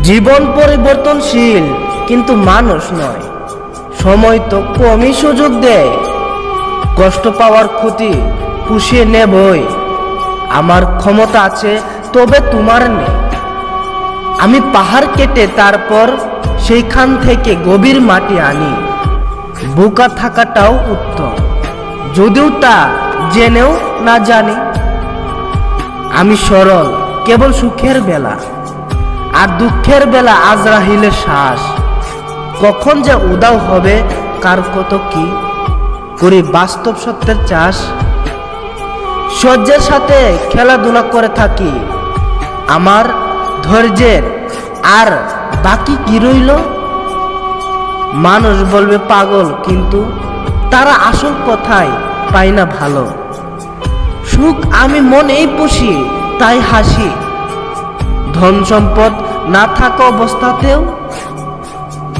জীবন পরিবর্তনশীল, কিন্তু মানুষ নয়। সময় তো কমই সুযোগ দেয়। কষ্ট পাওয়ার ক্ষতি পুষিয়ে নেবই। আমার ক্ষমতা আছে, তবে তোমার নেই। আমি পাহাড় কেটে তারপর সেইখান থেকে গভীর মাটি আনি। বোকা থাকাটাও উত্তম, যদিও তা জেনেও না জানি। আমি সরল কেবল সুখের বেলা, আর দুঃখের বেলা আজরাহিলের শ্বাস। কখন যে উদাও হবে কার কত কি, করি বাস্তব সত্যের চাষ। সহ্যের সাথে খেলাধুলা করে থাকি। আমার ধৈর্যের আর বাকি কি রইল? মানুষ বলবে পাগল, কিন্তু তারা আসল কথাই পায় না ভালো। সুখ আমি মনেই পুষি, তাই হাসি। ধন সম্পদ না থাকা অবস্থাতেও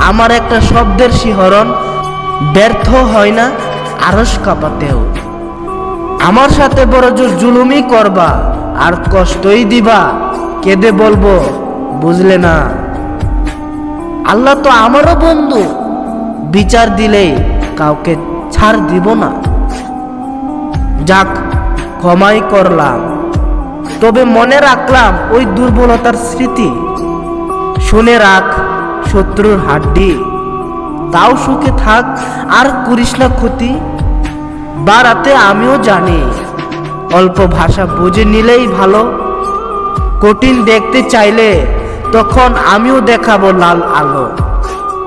আমার একটা শব্দের শিহরণ ব্যর্থ হয় না আরশ কাঁপাতেও। আমার সাথে বড় জোর জুলুমই করবা, আর কষ্টই দিবা, কেঁদে বলবো বুঝলে না। আল্লাহ তো আমারও বন্ধু, বিচার দিলেই কাউকে ছাড় দিব না। যাক, ক্ষমাই করলাম, তবে মনে রাখলাম ওই দুর্বলতার স্মৃতি। শুনে রাখ শত্রুর হাড্ডি, তাও সুখে থাক আর করিস না ক্ষতি। বাড়াতে আমিও জানি, অল্প ভাষা বুঝে নিলেই ভালো। কঠিন দেখতে চাইলে তখন আমিও দেখাবো লাল আলো।